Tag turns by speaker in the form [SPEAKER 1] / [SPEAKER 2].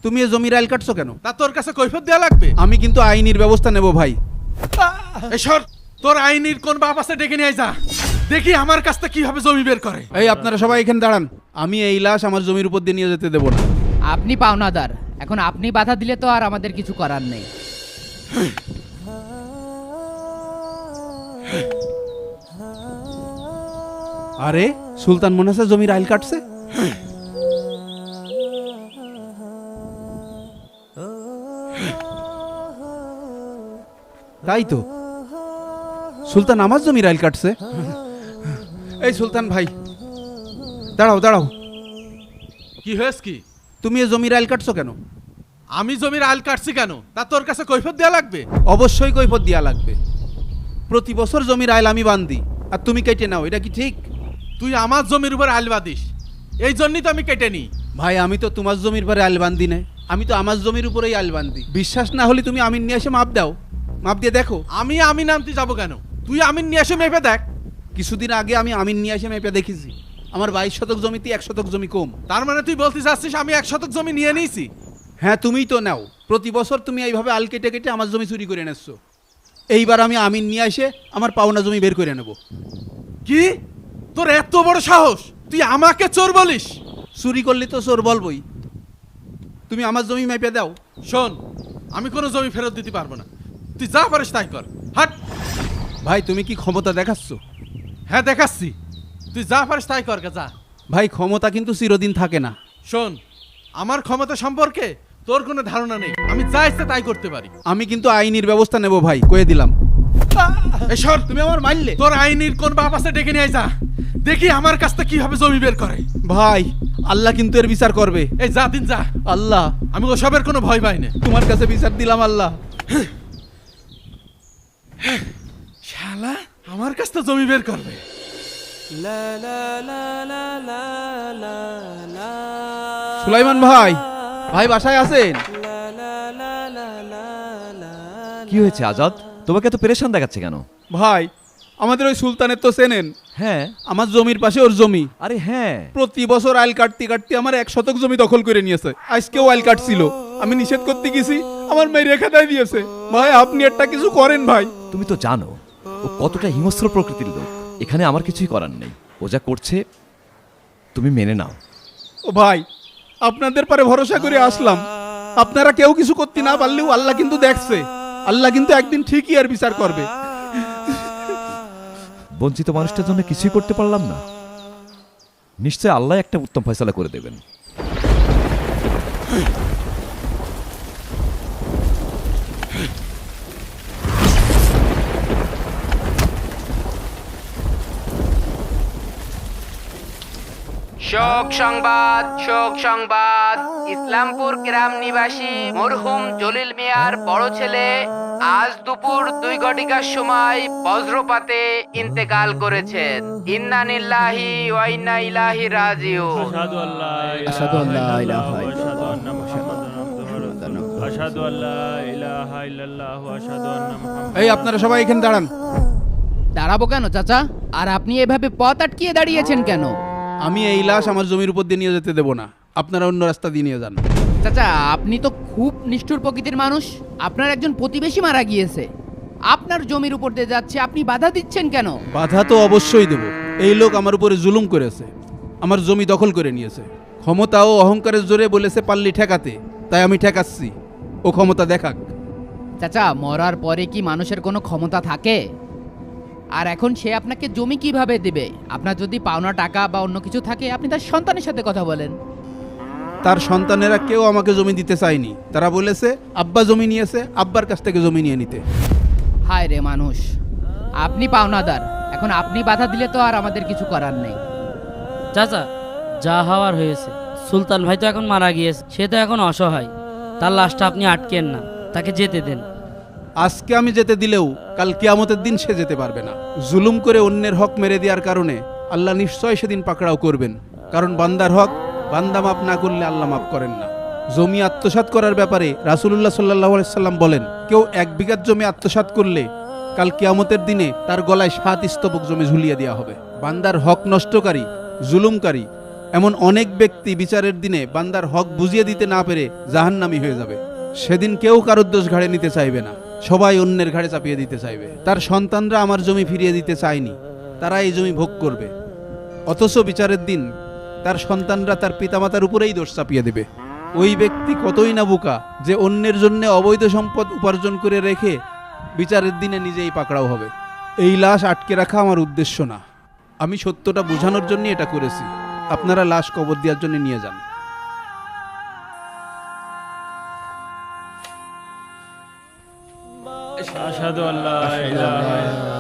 [SPEAKER 1] তুমি এ জমির আইল কাটছো কেন?
[SPEAKER 2] তা তোর কাছে কৈফিয়ত দেয়া লাগবে?
[SPEAKER 1] আমি কিন্তু আইনির ব্যবস্থা নেব ভাই।
[SPEAKER 2] এসর, তোর আইনির কোন বাপ আছে ডেকে নিয়ে যা, দেখি আমার কাছ থেকে কিভাবে জমি বের করে।
[SPEAKER 1] এই আপনারা সবাই এখানে দাঁড়ান, আমি এই লাশ আমার জমির উপর দিয়ে নিয়ে যেতে দেবো না।
[SPEAKER 3] আপনি পাওনাদার, এখন আপনি বাধা দিলে তো আর আমাদের কিছু করার নেই।
[SPEAKER 1] আরে সুলতান মনে আছে জমির আইল কাটছে? তাই তো, সুলতান আমার জমির আইল কাটছে। এই সুলতান ভাই দাঁড়াও দাঁড়াও,
[SPEAKER 2] কি হয়েছে কি?
[SPEAKER 1] তুমি এ জমির আইল কাটছো কেন?
[SPEAKER 2] আমি জমির আইল কাটছি কেন তা তোর কাছে কৈফিয়ত দেয়া লাগবে?
[SPEAKER 1] অবশ্যই কৈফিয়ত দেয়া লাগবে। প্রতি বছর জমির আইল আমি বান্ধি আর তুমি কেটে নাও, এটা কি ঠিক?
[SPEAKER 2] তুই আমার জমির উপর আইল বাঁধিস, এই জন্যই তো আমি কেটে নিই।
[SPEAKER 1] ভাই আমি তো তোমার জমির পরে আইল বান্ধি না, আমি তো আমার জমির উপরেই আইল বান্ধি। বিশ্বাস না হলে তুমি আমিন নিয়ে এসে মাপ দাও, মাপ দিয়ে দেখো।
[SPEAKER 2] আমি আমিন আনতে যাবো কেন? তুই আমিন নিয়ে এসে মেপে দেখ।
[SPEAKER 1] কিছুদিন আগে আমি আমিন নিয়ে এসে মেপে দেখেছি, আমার 22 শতক জমিতে 1 শতক জমি কম।
[SPEAKER 2] তার মানে তুই বলতে চাচ্ছিস আমি 1 শতক জমি নিয়ে নিয়েছি?
[SPEAKER 1] হ্যাঁ তুমিই তো নাও, প্রতি বছর তুমি এইভাবে আল কেটে কেটে আমার জমি চুরি করে এনেছো। এইবার আমি আমিন নিয়ে এসে আমার পাওনা জমি বের করে নেব।
[SPEAKER 2] কি, তোর এত বড় সাহস? তুই আমাকে চোর বলিস?
[SPEAKER 1] চুরি করলে তো চোর বলবই। তুমি আমার জমি মেপে দাও।
[SPEAKER 2] শোন, আমি কোনো জমি ফেরত দিতে পারবো না, তুই যা পারিস তাই কর। হাট।
[SPEAKER 1] ভাই তুমি কি ক্ষমতা দেখাচ্ছ?
[SPEAKER 2] হ্যাঁ দেখাচ্ছি, তুই যা পারিস তাই কর, যা।
[SPEAKER 1] ভাই ক্ষমতা কিন্তু চিরদিন থাকে না।
[SPEAKER 2] শোন, আমার ক্ষমতা সম্পর্কে তোর কোনো ধারণা নেই, আমি যা ইচ্ছে তাই করতে পারি।
[SPEAKER 1] আমি কিন্তু আইনির ব্যবস্থা নেব ভাই, কয়ে দিলাম।
[SPEAKER 2] এসর,
[SPEAKER 1] তুমি আমার মারলে।
[SPEAKER 2] তোর আইনির কোন বাপ আছে ডেকে নিয়ে যা, দেখি আমার কাছ থেকে কিভাবে জমি বের করে।
[SPEAKER 1] ভাই আল্লাহ কিন্তু এর বিচার করবে।
[SPEAKER 2] এই যা দিন যা।
[SPEAKER 1] আল্লাহ,
[SPEAKER 2] আমি ওসবের কোনো ভয় পাই না।
[SPEAKER 1] তোমার কাছে বিচার দিলাম আল্লাহ।
[SPEAKER 2] শালা আমার কাছ থেকে জমি বের করবে।
[SPEAKER 1] সুলাইমান ভাই, ভাই বাসায় আছেন?
[SPEAKER 4] কি হয়েছে আজাদ, তোমাকে এত পেরেশান দেখাচ্ছে কেন?
[SPEAKER 1] ভাই আমাদের ওই সুলতানের তো চেনেন?
[SPEAKER 4] হ্যাঁ।
[SPEAKER 1] আমার জমির পাশে ওর জমি।
[SPEAKER 4] আরে হ্যাঁ,
[SPEAKER 1] প্রতি বছর আইল কাটতে কাটতে আমার 1 শতক জমি দখল করে নিয়েছে। আজকেও আইল কাটছিল, আমি নিষেধ করতে গেছি, আমার মেয়ে রেখা দেয় দিয়েছে। ভাই আপনি একটা কিছু করেন ভাই।
[SPEAKER 4] তুমি তো জানো ও কতটা হিংস্র প্রকৃতির লোক। এখানে আমার কিছুই করার নেই, ও যা করছে তুমি মেনে নাও।
[SPEAKER 1] ও ভাই আপনাদের পরে ভরসা করে আসলাম, আপনারা কেউ কিছু করতে না পারলেও আল্লাহ কিন্তু দেখছে। আল্লাহ কিন্তু একদিন ঠিকই আর বিচার করবে।
[SPEAKER 4] বঞ্চিত মানুষটার জন্য কিছুই করতে পারলাম না, নিশ্চয় আল্লাহ একটা উত্তম ফয়সালা করে দেবেন।
[SPEAKER 3] শোক সংবাদ, শোক সংবাদ। ইসলামপুর গ্রাম নিবাসী মরহুম জলিল মিয়ার বড় ছেলে আজ দুপুর 2 ঘটিকার সময় বজ্রপাতে ইন্তেকাল করেছেন। ইন্না লিল্লাহি ওয়া ইন্না ইলাইহি রাজিউন।
[SPEAKER 5] আশহাদু আল্লা ইলাহা ইল্লাল্লাহ আশহাদু আল্লা ইলাহা ইল্লাল্লাহ ওয়া আশহাদু আন্না মুহাম্মাদান।
[SPEAKER 1] এই আপনারা সবাই এখানে দাঁড়ান।
[SPEAKER 3] দাঁড়াবো কেন চাচা? আর আপনি এভাবে পথ আটকিয়ে দাঁড়িয়েছেন কেন?
[SPEAKER 1] আমি এই লাশ আমার জমির উপর দিয়ে নিয়ে যেতে দেবো না, আপনারা অন্য রাস্তা দিয়ে নিয়ে যান।
[SPEAKER 3] চাচা আপনি তো খুব নিষ্ঠুর প্রকৃতির মানুষ। আপনার একজন প্রতিবেশী মারা গিয়েছে, আপনার জমির উপর দিয়ে যাচ্ছে, আপনি বাধা দিচ্ছেন কেন?
[SPEAKER 1] বাধা তো অবশ্যই দেব। এই লোক আমার উপরে জুলুম করেছে, আমার জমি দখল করে নিয়েছে। ক্ষমতা ও অহংকারের জোরে বলেছে পাল্লি ঠেকাতে, তাই আমি ঠেকাচ্ছি। ও ক্ষমতা দেখাক।
[SPEAKER 3] চাচা মরার পরে কি মানুষের কোনো ক্ষমতা থাকে? আর এখন সে আপনাকে জমি কিভাবে দেবে? আপনার যদি পাওনা টাকা বা অন্য কিছু থাকে আপনি তার সন্তানের সাথে কথা বলেন।
[SPEAKER 1] তার সন্তানেরা কেউ আমাকে জমি দিতে চায়নি, তারা বলেছে আব্বা জমি নিয়েছে, আব্বার কাছ থেকে জমি নিয়ে নিতে।
[SPEAKER 3] হায় রে মানুষ, আপনি পাওনাদার, এখন আপনি বাধা দিলে তো আর আমাদের কিছু করার নেই।
[SPEAKER 6] চাচা যা হওয়ার হয়েছে, সুলতান ভাই তো এখন মারা গিয়েছে, সে তো এখন অসহায়, তার লাশটা আপনি আটকেন না, তাকে যেতে দেন।
[SPEAKER 1] আজকে আমি যেতে দিলেও কাল কিয়ামতের দিন সে যেতে পারবে না। জুলুম করে অন্যের হক মেরে দেওয়ার কারণে আল্লাহ নিশ্চয় সেদিন পাকড়াও করবেন, কারণ বান্দার হক বান্দা মাফ না করলে আল্লাহ মাফ করেন না। জমি আত্মসাৎ করার ব্যাপারে রাসূলুল্লাহ সাল্লাল্লাহু আলাইহি সাল্লাম বলেন, কেউ 1 বিঘা জমি আত্মসাৎ করলে কাল কিয়ামতের দিনে তার গলায় 7 স্তবক জমি ঝুলিয়ে দেওয়া হবে। বান্দার হক নষ্টকারী, জুলুমকারী এমন অনেক ব্যক্তি বিচারের দিনে বান্দার হক বুঝিয়ে দিতে না পেরে জাহান্নামী হয়ে যাবে। সেদিন কেউ কারোর দোষ ঘাড়ে নিতে চাইবে না, সবাই অন্যের ঘাড়ে চাপিয়ে দিতে চাইবে। তার সন্তানরা আমার জমি ফিরিয়ে দিতে চায়নি, তারা এই জমি ভোগ করবে। অথচ বিচারের দিন তার সন্তানরা তার পিতামাতার উপরেই দোষ চাপিয়ে দেবে। ওই ব্যক্তি কতই না বোকা যে অন্যের জন্য অবৈধ সম্পদ উপার্জন করে রেখে বিচারের দিনে নিজেই পাকড়াও হবে। এই লাশ আটকে রাখা আমার উদ্দেশ্য না, আমি সত্যটা বোঝানোর জন্য এটা করেছি। আপনারা লাশ কবর দেওয়ার জন্য নিয়ে যান।
[SPEAKER 5] আশহাদু আল্লা ইলাহা